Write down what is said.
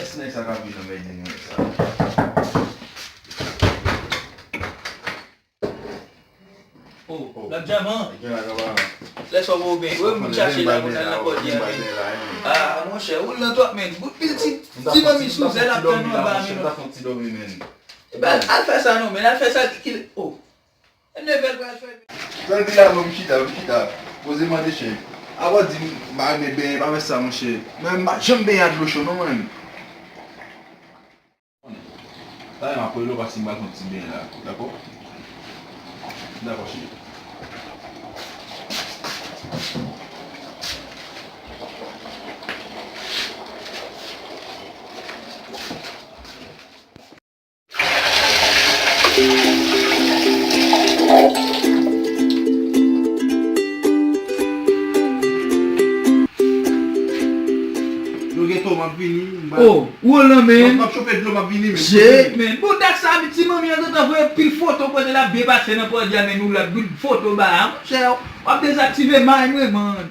Esse nem sa kapi nan men yon sa. Oh, la diamant. Gen la kaba. Laisse-moi vous bien. Oui, je cherche là, on a la porte. Ah, mon cher, où l'en toi, men? Si mamie sous elle a pris nous bas, men. Ben, elle fait ça non, mais elle fait ça qu'il oh. Elle ne veut pas faire. Zan di la mwen mchita. Pose man de che. Awa di ba me ben, ba me sa mwen che. Men jem ben yad lo show non men. Ta yon apwe lo basi mba konti ben la. Dako? Dako che. Oh, où là, men? Mwen chope dlo mwen vini men. Shit, men. Bon, dak sa biti mami an zot avoye pil photo kote la be basse nan po diya men nou la pil photo ba. Mon cher, wap désactiver man, man.